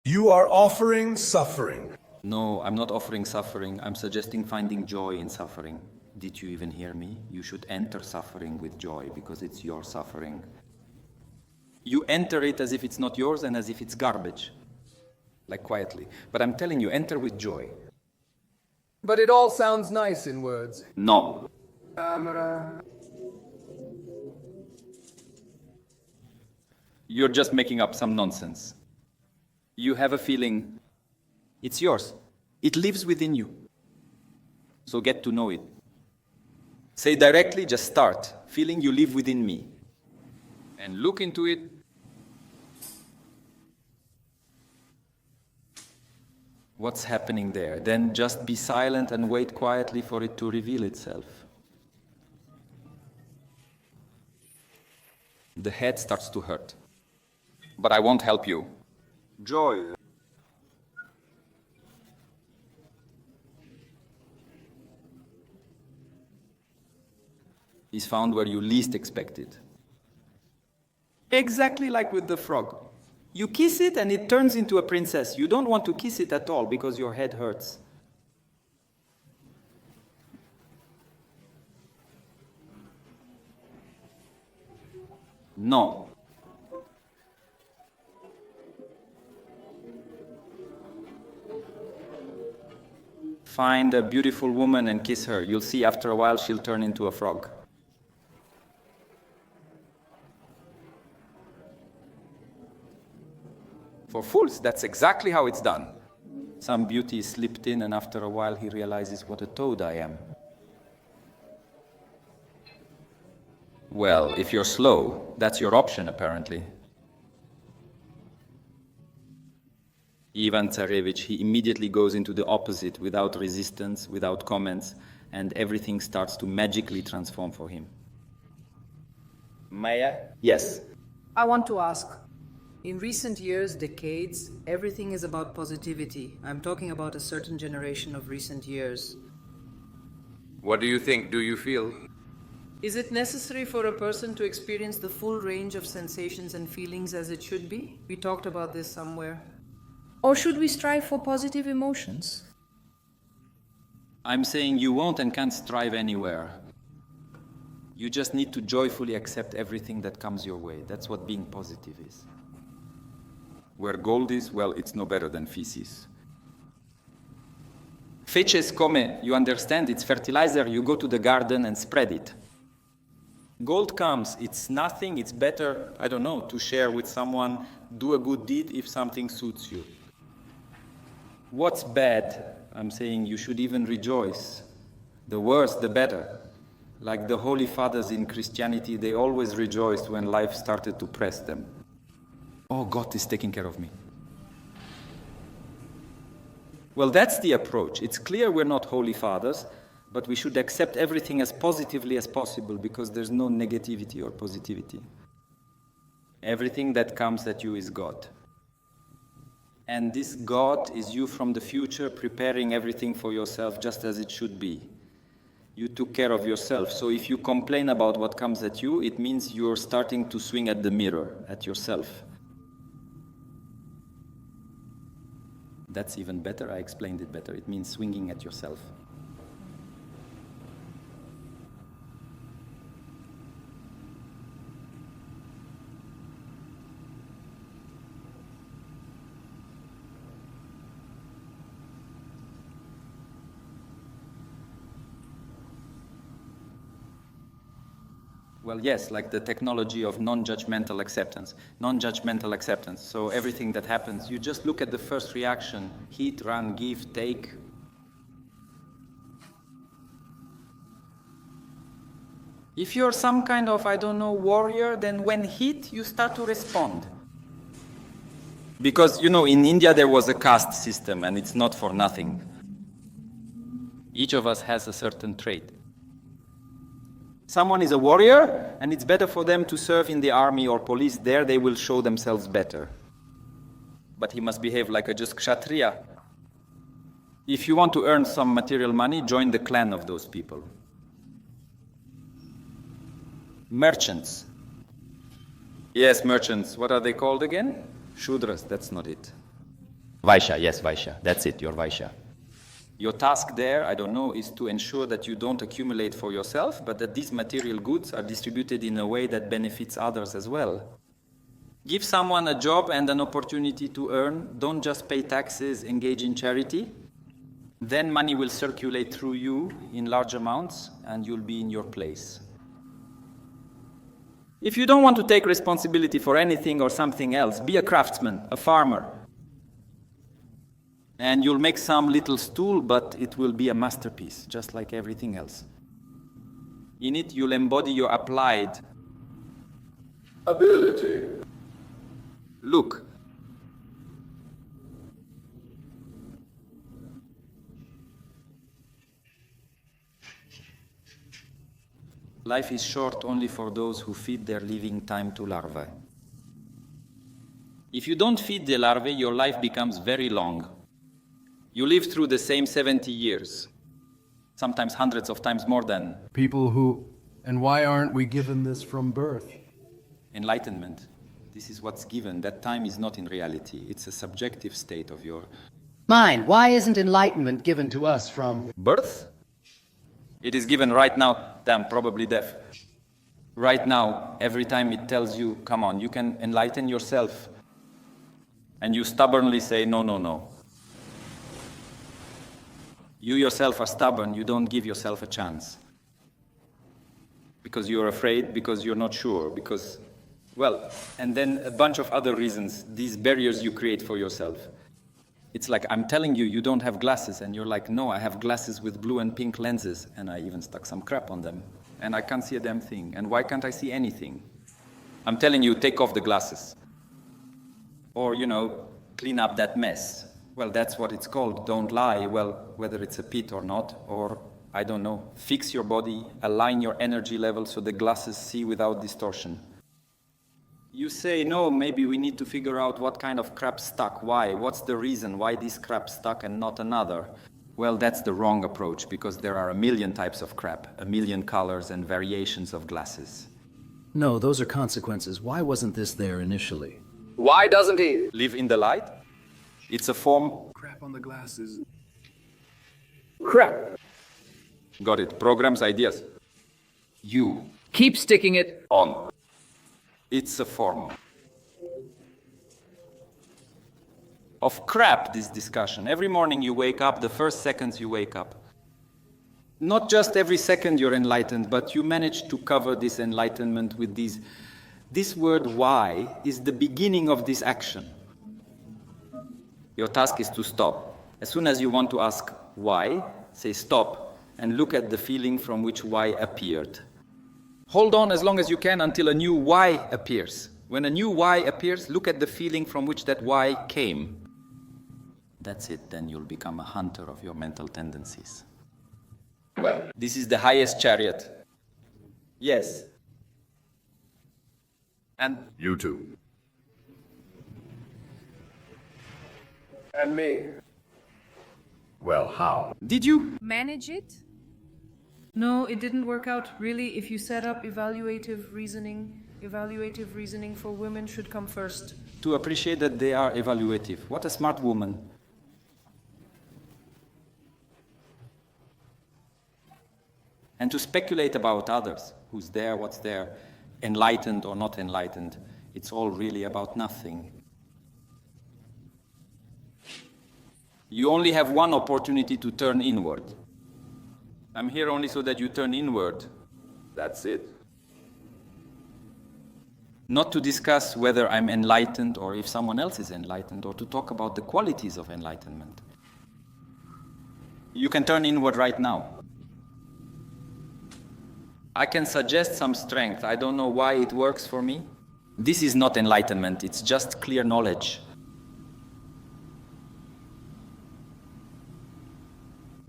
You are offering suffering. No, I'm not offering suffering. I'm suggesting finding joy in suffering. Did you even hear me? You should enter suffering with joy because it's your suffering. You enter it as if it's not yours and as if it's garbage. Like quietly. But I'm telling you, enter with joy. But it all sounds nice in words. No. You're just making up some nonsense. You have a feeling. It's yours. It lives within you. So get to know it. Say directly, just start. Feeling you live within me. And look into it. What's happening there? Then just be silent and wait quietly for it to reveal itself. The head starts to hurt. But I won't help you. Joy. Is found where you least expect it. Exactly like with the frog. You kiss it and it turns into a princess. You don't want to kiss it at all because your head hurts. No. Find a beautiful woman and kiss her. You'll see after a while she'll turn into a frog. For fools, that's exactly how it's done. Some beauty is slipped in and after a while he realizes what a toad I am. Well, if you're slow, that's your option apparently. Ivan Tsarevich, he immediately goes into the opposite without resistance, without comments, and everything starts to magically transform for him. Maya? Yes. I want to ask. In recent years, decades, everything is about positivity. I'm talking about a certain generation of recent years. What do you think? Do you feel? Is it necessary for a person to experience the full range of sensations and feelings as it should be? We talked about this somewhere. Or should we strive for positive emotions? I'm saying you won't and can't strive anywhere. You just need to joyfully accept everything that comes your way. That's what being positive is. Where gold is, well, it's no better than feces. Feces come, you understand, it's fertilizer, you go to the garden and spread it. Gold comes, it's nothing, it's better, I don't know, to share with someone, do a good deed if something suits you. What's bad? I'm saying you should even rejoice. The worse, the better. Like the Holy Fathers in Christianity, they always rejoiced when life started to press them. Oh, God is taking care of me. Well, that's the approach. It's clear we're not Holy Fathers, but we should accept everything as positively as possible because there's no negativity or positivity. Everything that comes at you is God. And this God is you from the future preparing everything for yourself just as it should be. You took care of yourself. So if you complain about what comes at you, it means you're starting to swing at the mirror, at yourself. That's even better. I explained it better. It means swinging at yourself. Well, yes, like the technology of non-judgmental acceptance. Non-judgmental acceptance. So everything that happens, you just look at the first reaction. Hit, run, give, take. If you're some kind of, I don't know, warrior, then when hit, you start to respond. Because, you know, in India there was a caste system, and it's not for nothing. Each of us has a certain trait. Someone is a warrior, and it's better for them to serve in the army or police. There they will show themselves better. But he must behave like a just kshatriya. If you want to earn some material money, join the clan of those people. Merchants. Yes, merchants. What are they called again? Shudras, that's not it. Vaishya, yes, Vaishya. That's it, you're Vaishya. Your task there, I don't know, is to ensure that you don't accumulate for yourself, but that these material goods are distributed in a way that benefits others as well. Give someone a job and an opportunity to earn. Don't just pay taxes, engage in charity. Then money will circulate through you in large amounts and you'll be in your place. If you don't want to take responsibility for anything or something else, be a craftsman, a farmer. And you'll make some little stool, but it will be a masterpiece, just like everything else. In it, you'll embody your applied Ability. look. Life is short only for those who feed their living time to larvae. If you don't feed the larvae, your life becomes very long. You live through the same 70 years, sometimes hundreds of times more than People who. And why aren't we given this from birth? enlightenment. This is what's given. That time is not in reality. It's a subjective state of your Mine, why isn't enlightenment given to us from birth. It is given right now. Damn, probably deaf. Right now, every time it tells you, come on, you can enlighten yourself. And you stubbornly say, no, no, no. You yourself are stubborn, you don't give yourself a chance. Because you're afraid, because you're not sure, because, well, and then a bunch of other reasons, these barriers you create for yourself. It's like, I'm telling you, you don't have glasses, and you're like, no, I have glasses with blue and pink lenses, and I even stuck some crap on them, and I can't see a damn thing, and why can't I see anything? I'm telling you, take off the glasses. Or, clean up that mess. Well, that's what it's called, don't lie. Well, whether it's a pit or not, or, I don't know, fix your body, align your energy level so the glasses see without distortion. You say, no, maybe we need to figure out what kind of crap stuck, why, what's the reason, why this crap stuck and not another? Well, that's the wrong approach, because there are a million types of crap, a million colors and variations of glasses. No, those are consequences. Why wasn't this there initially? Why doesn't he? Live in the light? It's a form. Crap on the glasses. Crap. Got it. Programs, ideas. You. Keep sticking it. On. It's a form. Of crap, this discussion. Every morning you wake up, the first seconds you wake up. Not just every second you're enlightened, but you manage to cover this enlightenment with these. This word why is the beginning of this action. Your task is to stop. As soon as you want to ask why, say stop and look at the feeling from which why appeared. Hold on as long as you can until a new why appears. When a new why appears, look at the feeling from which that why came. That's it, then you'll become a hunter of your mental tendencies. Well, This is the highest chariot. Yes. And You too. and me. Well, how? did you? Manage it? No, it didn't work out. Really, if you set up evaluative reasoning for women should come first. To appreciate that they are evaluative. What a smart woman. And to speculate about others, who's there, what's there, enlightened or not enlightened, it's all really about nothing. You only have one opportunity to turn inward. I'm here only so that you turn inward. That's it. Not to discuss whether I'm enlightened or if someone else is enlightened, or to talk about the qualities of enlightenment. You can turn inward right now. I can suggest some strength. I don't know why it works for me. This is not enlightenment, it's just clear knowledge.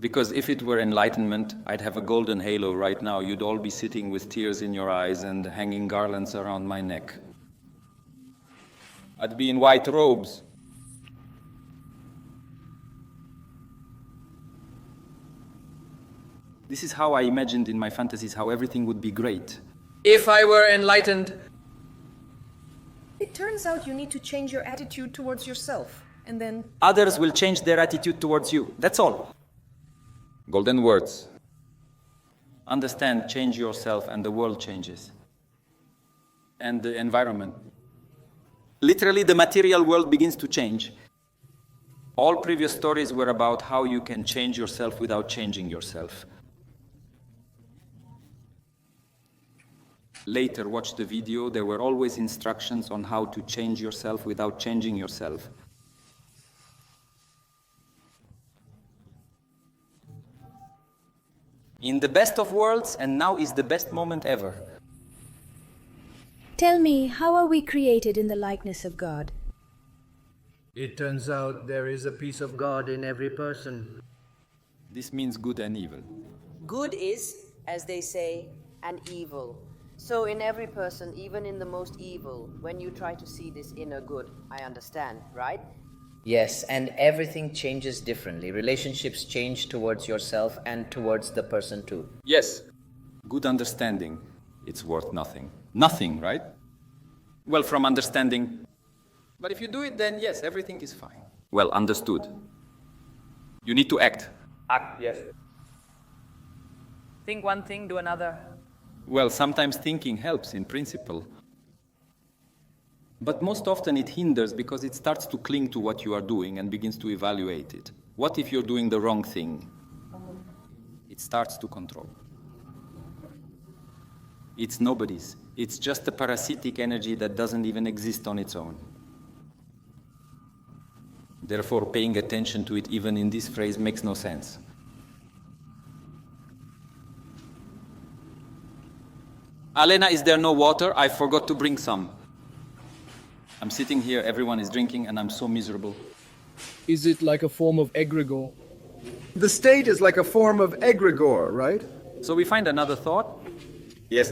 Because if it were enlightenment, I'd have a golden halo right now. You'd all be sitting with tears in your eyes and hanging garlands around my neck. I'd be in white robes. This is how I imagined in my fantasies how everything would be great. If I were enlightened, It turns out you need to change your attitude towards yourself. and then Others will change their attitude towards you. That's all. Golden words. Understand, change yourself, and the world changes. And the environment. Literally, the material world begins to change. All previous stories were about how you can change yourself without changing yourself. Later, watch the video. There were always instructions on how to change yourself without changing yourself. In the best of worlds, and now is the best moment ever. Tell me, how are we created in the likeness of God? It turns out there is a piece of God in every person. This means good and evil. Good is, as they say, and evil. So in every person, even in the most evil, when you try to see this inner good, I understand, right? Yes, and everything changes differently. Relationships change towards yourself and towards the person too. Yes. Good understanding, it's worth nothing. Nothing, right? Well, from understanding. But if you do it, then yes, everything is fine. Well, understood. You need to act. Act, yes. Think one thing, do another. Well, sometimes thinking helps in principle. But most often it hinders because it starts to cling to what you are doing and begins to evaluate it. What if you're doing the wrong thing? It starts to control. It's nobody's. It's just a parasitic energy that doesn't even exist on its own. Therefore, paying attention to it even in this phrase makes no sense. Alena, is there no water? I forgot to bring some. I'm sitting here, everyone is drinking, and I'm so miserable. Is it like a form of egregore? The state is like a form of egregore, right? So we find another thought. Yes.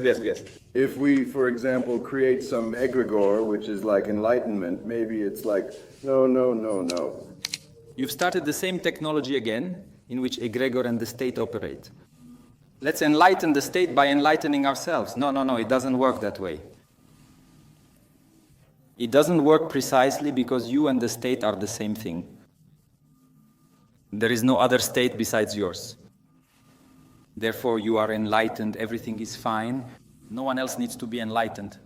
If we, for example, create some egregore, which is like enlightenment, maybe it's like, no. You've started the same technology again, in which egregor and the state operate. Let's enlighten the state by enlightening ourselves. No, it doesn't work that way. It doesn't work precisely because you and the state are the same thing. There is no other state besides yours. Therefore, you are enlightened, everything is fine. No one else needs to be enlightened.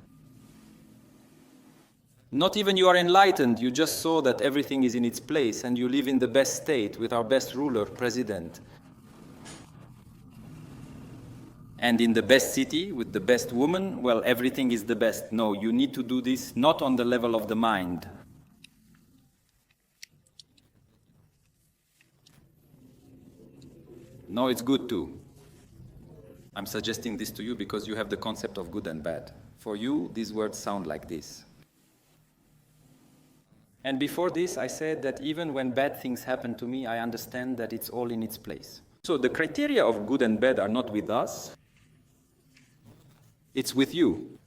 Not even you are enlightened, you just saw that everything is in its place and you live in the best state with our best ruler, president. And in the best city, with the best woman, well, everything is the best. No, you need to do this not on the level of the mind. No, it's good too. I'm suggesting this to you because you have the concept of good and bad. For you, these words sound like this. And before this, I said that even when bad things happen to me, I understand that it's all in its place. So the criteria of good and bad are not with us. It's with you.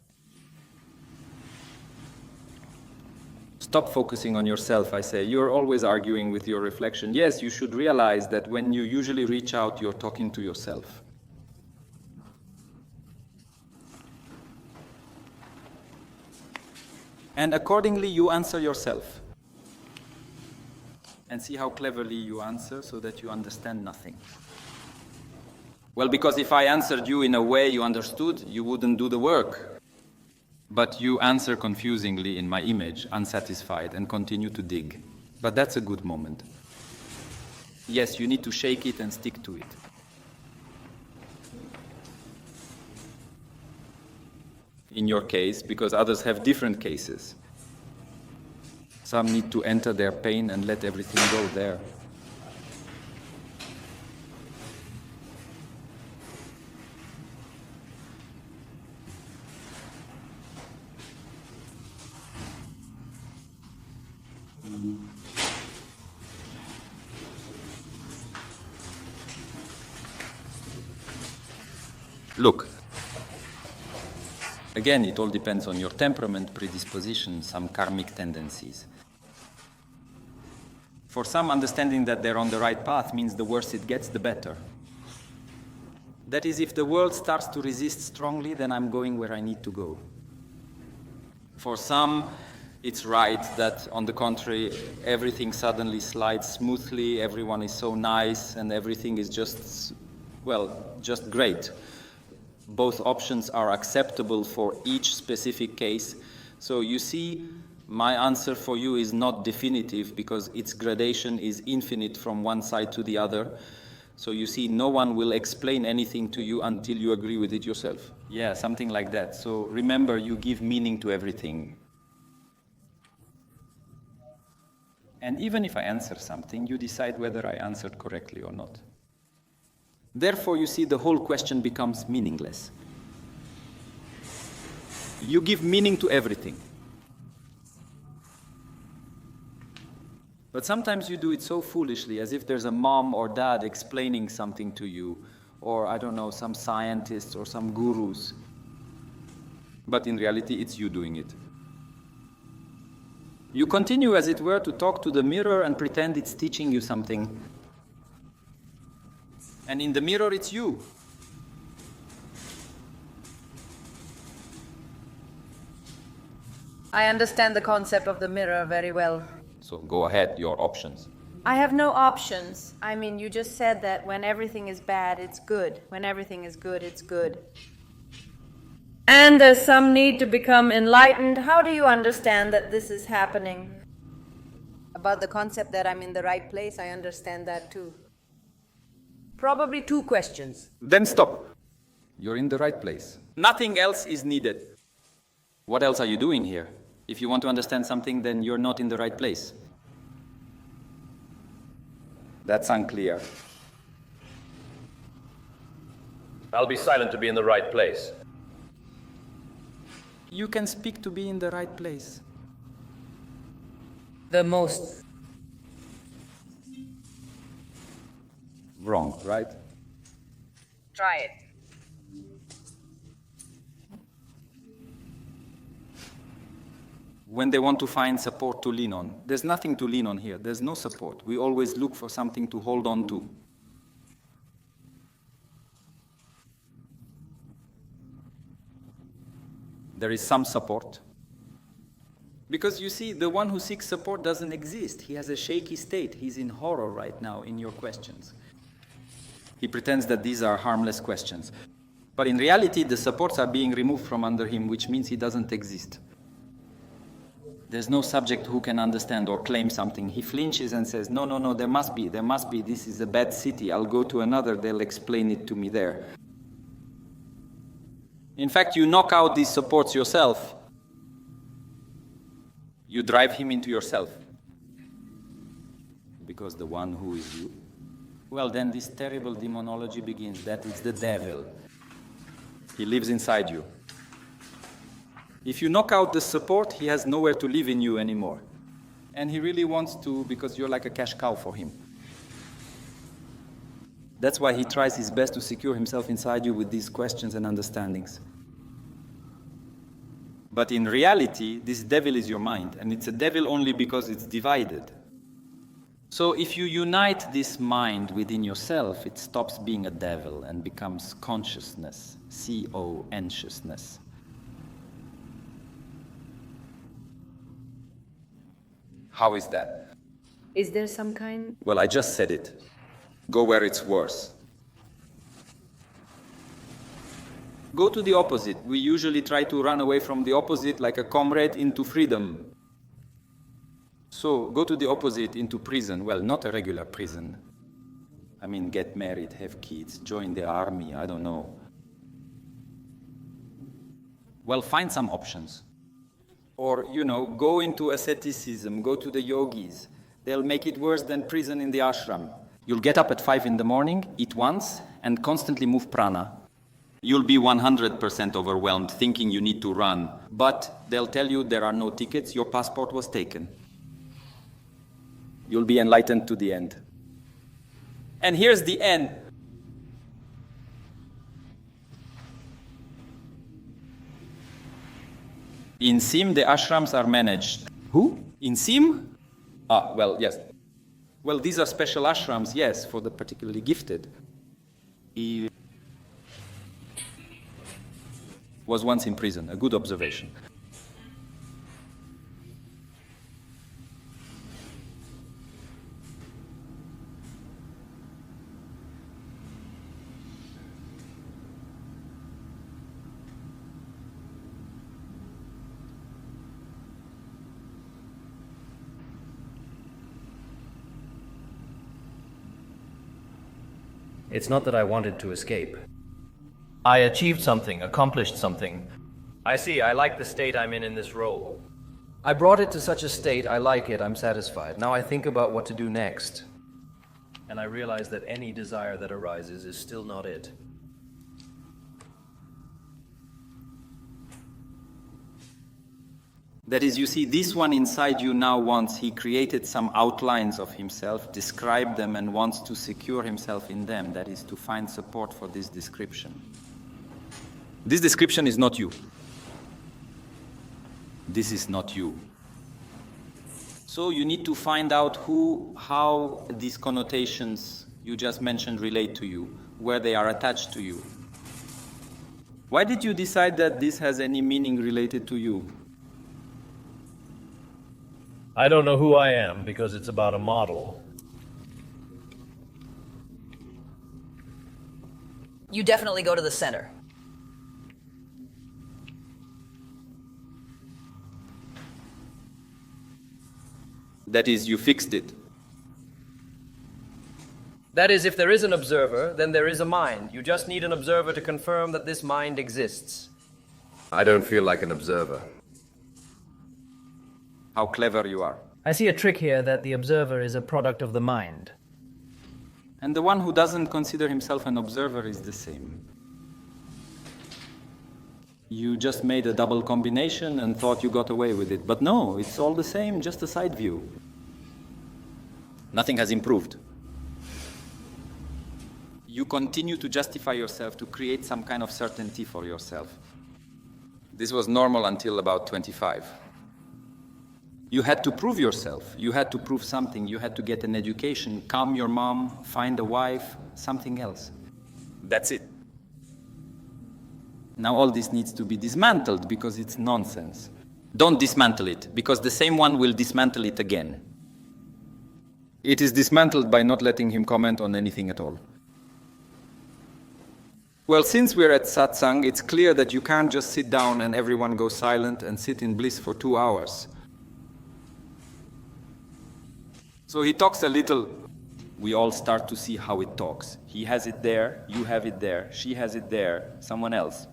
Stop focusing on yourself, I say. You're always arguing with your reflection. Yes, you should realize that when you usually reach out, you're talking to yourself. And accordingly, you answer yourself. And see how cleverly you answer so that you understand nothing. Well, because if I answered you in a way you understood, you wouldn't do the work. But you answer confusingly in my image, unsatisfied, and continue to dig. But that's a good moment. Yes, you need to shake it and stick to it. In your case, because others have different cases. Some need to enter their pain and let everything go there. Look, again, it all depends on your temperament, predisposition, some karmic tendencies. For some, understanding that they're on the right path means the worse it gets, the better. That is, if the world starts to resist strongly, then I'm going where I need to go. For some, it's right that, on the contrary, everything suddenly slides smoothly, everyone is so nice, and everything is just, well, just great. Both options are acceptable for each specific case. So you see, my answer for you is not definitive because its gradation is infinite from one side to the other. So you see, no one will explain anything to you until you agree with it yourself. Yeah, something like that. So remember, you give meaning to everything. And even if I answer something, you decide whether I answered correctly or not. Therefore, you see, the whole question becomes meaningless. You give meaning to everything. But sometimes you do it so foolishly, as if there's a mom or dad explaining something to you, or, I don't know, some scientists or some gurus. But in reality, it's you doing it. You continue, as it were, to talk to the mirror and pretend it's teaching you something. And in the mirror, it's you. I understand the concept of the mirror very well. So go ahead, your options. I have no options. I mean, you just said that when everything is bad, it's good. When everything is good, it's good. And there's some need to become enlightened. How do you understand that this is happening? About the concept that I'm in the right place, I understand that too. Probably 2 questions. Then stop. You're in the right place. Nothing else is needed. What else are you doing here? If you want to understand something, then you're not in the right place. That's unclear. I'll be silent to be in the right place. You can speak to be in the right place. The most. Wrong, right? Try it. When they want to find support to lean on. There's nothing to lean on here. There's no support. We always look for something to hold on to. There is some support. Because you see, the one who seeks support doesn't exist. He has a shaky state. He's in horror right now in your questions. He pretends that these are harmless questions. But in reality, the supports are being removed from under him, which means he doesn't exist. There's no subject who can understand or claim something. He flinches and says, no, no, no, there must be. This is a bad city. I'll go to another. They'll explain it to me there. In fact, you knock out these supports yourself. You drive him into yourself. Because the one who is you. Well, then this terrible demonology begins. That is the devil. He lives inside you. If you knock out the support, he has nowhere to live in you anymore. And he really wants to, because you're like a cash cow for him. That's why he tries his best to secure himself inside you with these questions and understandings. But in reality, this devil is your mind, and it's a devil only because it's divided. So if you unite this mind within yourself, it stops being a devil and becomes consciousness, C-O-consciousness. How is that? Is there some kind? Well, I just said it. Go where it's worse. Go to the opposite. We usually try to run away from the opposite like a comrade into freedom. So, go to the opposite into prison. Well, not a regular prison. I mean, get married, have kids, join the army, I don't know. Well, find some options. Or, go into asceticism, go to the yogis. They'll make it worse than prison in the ashram. You'll get up at 5 in the morning, eat once, and constantly move prana. You'll be 100% overwhelmed, thinking you need to run. But they'll tell you there are no tickets, your passport was taken. You'll be enlightened to the end. And here's the end. In Sim, the ashrams are managed. Who? In Sim? Well, yes. Well, these are special ashrams, yes, for the particularly gifted. He was once in prison, a good observation. It's not that I wanted to escape. I achieved something, accomplished something. I see, I like the state I'm in this role. I brought it to such a state, I like it, I'm satisfied. Now I think about what to do next. And I realize that any desire that arises is still not it. That is, you see, this one inside you now wants, he created some outlines of himself, described them, and wants to secure himself in them. That is, to find support for this description. This description is not you. This is not you. So you need to find out how these connotations you just mentioned relate to you, where they are attached to you. Why did you decide that this has any meaning related to you? I don't know who I am because it's about a model. You definitely go to the center. That is, you fixed it. That is, if there is an observer, then there is a mind. You just need an observer to confirm that this mind exists. I don't feel like an observer. How clever you are. I see a trick here that the observer is a product of the mind. And the one who doesn't consider himself an observer is the same. You just made a double combination and thought you got away with it. But no, it's all the same, just a side view. Nothing has improved. You continue to justify yourself, to create some kind of certainty for yourself. This was normal until about 25. You had to prove yourself. You had to prove something. You had to get an education, calm your mom, find a wife, something else. That's it. Now all this needs to be dismantled because it's nonsense. Don't dismantle it, because the same one will dismantle it again. It is dismantled by not letting him comment on anything at all. Well, since we're at satsang, it's clear that you can't just sit down and everyone goes silent and sit in bliss for 2 hours. So he talks a little. We all start to see how it talks. He has it there, you have it there, she has it there, someone else.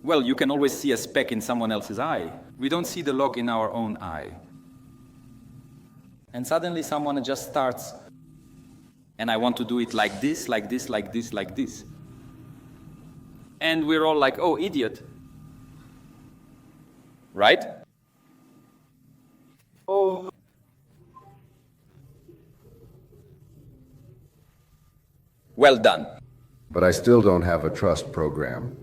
Well, you can always see a speck in someone else's eye. We don't see the log in our own eye. And suddenly someone just starts, and I want to do it like this, like this, like this, like this. And we're all like, oh, idiot. Right? Oh. Well done. But I still don't have a trust program.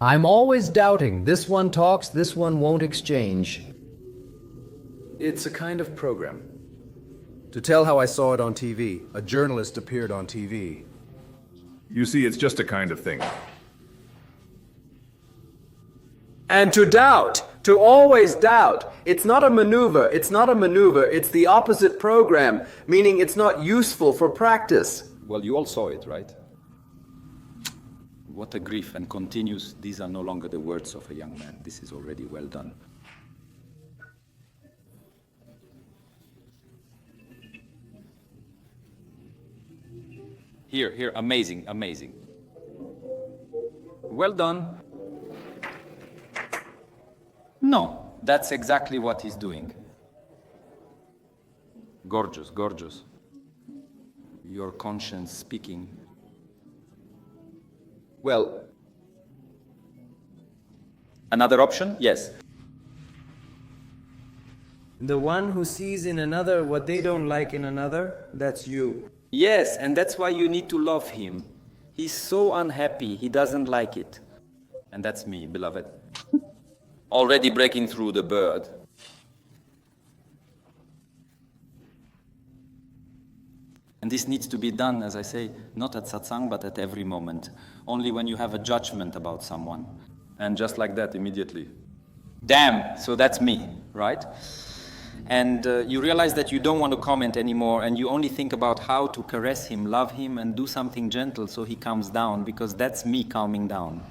I'm always doubting. This one talks, this one won't exchange. It's a kind of program. To tell how I saw it on TV. A journalist appeared on TV. You see, it's just a kind of thing. And to doubt, to always doubt. It's not a maneuver, it's not a maneuver, it's the opposite program, meaning it's not useful for practice. Well, you all saw it, right? What a grief, and continues, these are no longer the words of a young man. This is already well done. Here, amazing, amazing. Well done. No, that's exactly what he's doing. Gorgeous, gorgeous. Your conscience speaking. Well, another option? Yes. The one who sees in another what they don't like in another, that's you. Yes, and that's why you need to love him. He's so unhappy, he doesn't like it. And that's me, beloved. Already breaking through the bird. And this needs to be done, as I say, not at satsang, but at every moment. Only when you have a judgment about someone. And just like that, immediately. Damn, so that's me, right? And you realize that you don't want to comment anymore, and you only think about how to caress him, love him, and do something gentle so he calms down, because that's me calming down.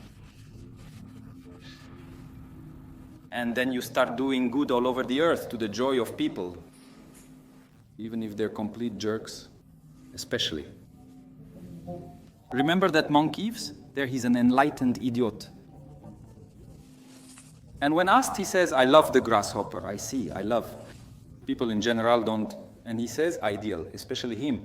And then you start doing good all over the earth to the joy of people. even if they're complete jerks, especially. Remember that monk Yves? There he's an enlightened idiot. And when asked, he says, I love the grasshopper. I see, I love. People in general don't. And he says, ideal, especially him.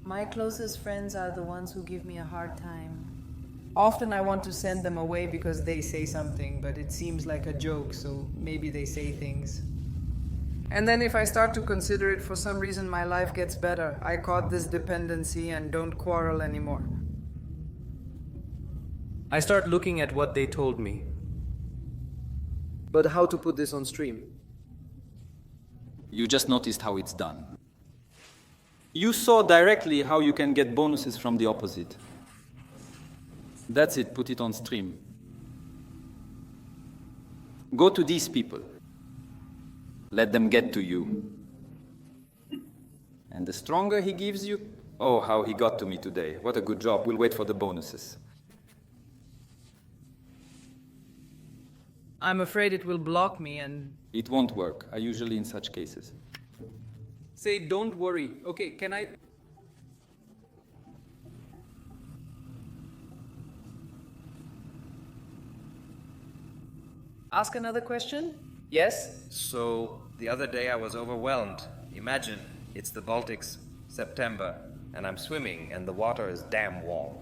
My closest friends are the ones who give me a hard time. Often I want to send them away because they say something, but it seems like a joke, so maybe they say things. And then if I start to consider it, for some reason my life gets better. I caught this dependency and don't quarrel anymore. I start looking at what they told me. But how to put this on stream? You just noticed how it's done. You saw directly how you can get bonuses from the opposite. That's it, put it on stream. Go to these people. Let them get to you. And the stronger he gives you, oh, how he got to me today. What a good job. We'll wait for the bonuses. I'm afraid it will block me and... It won't work, usually in such cases. Say, don't worry. Okay, can I... Ask another question? Yes? So, the other day I was overwhelmed. Imagine, it's the Baltics, September, and I'm swimming and the water is damn warm.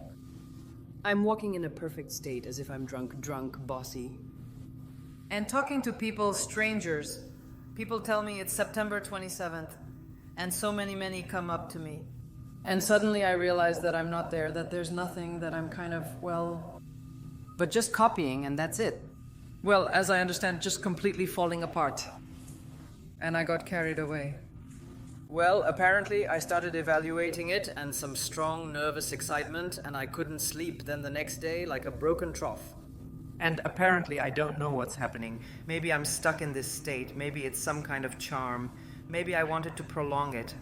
I'm walking in a perfect state, as if I'm drunk, bossy. And talking to people, strangers. People tell me it's September 27th. And so many come up to me. And suddenly I realize that I'm not there, that there's nothing, that I'm kind of, well... But just copying, and that's it. Well, as I understand, just completely falling apart. And I got carried away. Well, apparently I started evaluating it, and some strong nervous excitement, and I couldn't sleep. Then the next day, like a broken trough. And apparently I don't know what's happening. Maybe I'm stuck in this state. Maybe it's some kind of charm. Maybe I wanted to prolong it.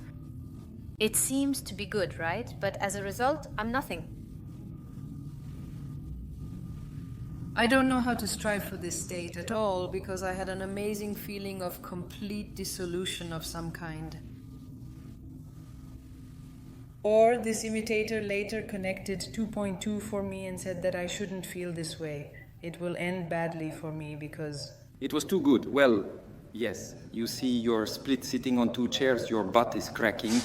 It seems to be good, right? But as a result, I'm nothing. I don't know how to strive for this state at all, because I had an amazing feeling of complete dissolution of some kind. Or this imitator later connected 2.2 for me and said that I shouldn't feel this way. It will end badly for me because... It was too good. Well, yes, you see you're split sitting on two chairs, your butt is cracking.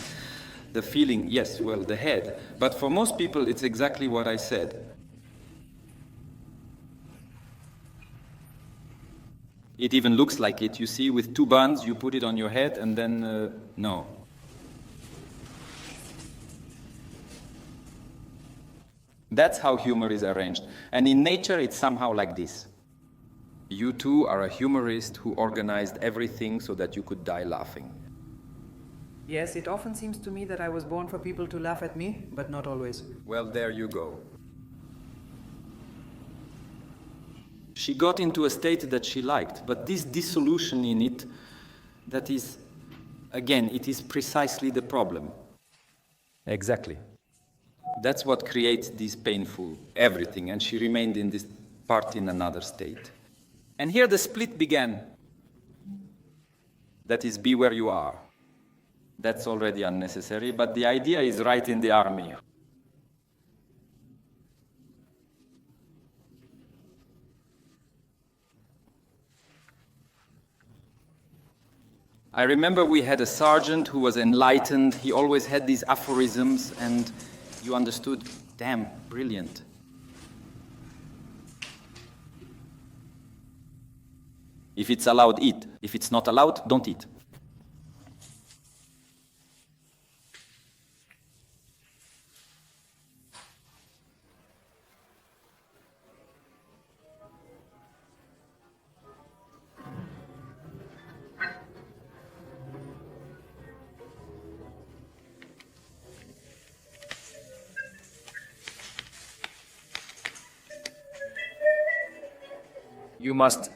The feeling, yes, well, the head. But for most people, it's exactly what I said. It even looks like it. You see, with two buns, you put it on your head and then, no. That's how humor is arranged. And in nature, it's somehow like this. You two are a humorist who organized everything so that you could die laughing. Yes, it often seems to me that I was born for people to laugh at me, but not always. Well, there you go. She got into a state that she liked, but this dissolution in it, that is, again, it is precisely the problem. Exactly. That's what creates this painful everything, and she remained in this part in another state. And here the split began. That is, be where you are. That's already unnecessary, but the idea is right in the army. I remember we had a sergeant who was enlightened. He always had these aphorisms, and you understood, damn, brilliant. If it's allowed, eat. If it's not allowed, don't eat. You must.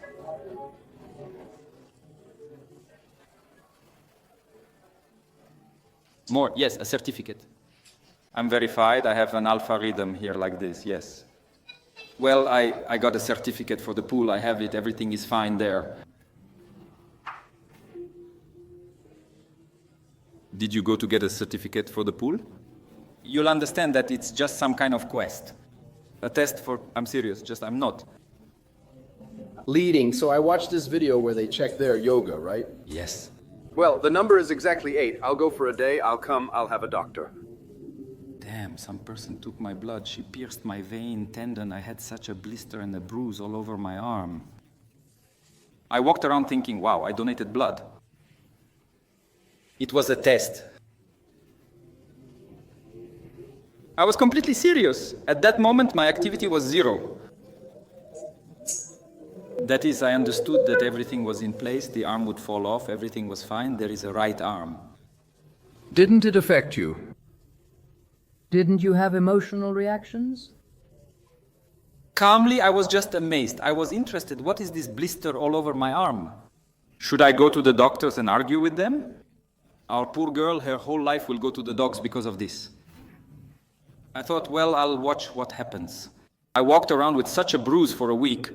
More, yes, a certificate. I'm verified, I have an alpha rhythm here like this, yes. Well, I got a certificate for the pool, I have it, everything is fine there. Did you go to get a certificate for the pool? You'll understand that it's just some kind of quest. A test for, I'm serious, just I'm not. Leading, so I watched this video where they check their yoga, right? Yes. Well, the number is exactly 8. I'll go for a day, I'll come, I'll have a doctor. Damn, some person took my blood. She pierced my vein, tendon. I had such a blister and a bruise all over my arm. I walked around thinking, wow, I donated blood. It was a test. I was completely serious. At that moment, my activity was 0. That is, I understood that everything was in place, the arm would fall off, everything was fine, there is a right arm. Didn't it affect you? Didn't you have emotional reactions? Calmly, I was just amazed. I was interested. What is this blister all over my arm? Should I go to the doctors and argue with them? Our poor girl, her whole life will go to the dogs because of this. I thought, well, I'll watch what happens. I walked around with such a bruise for a week.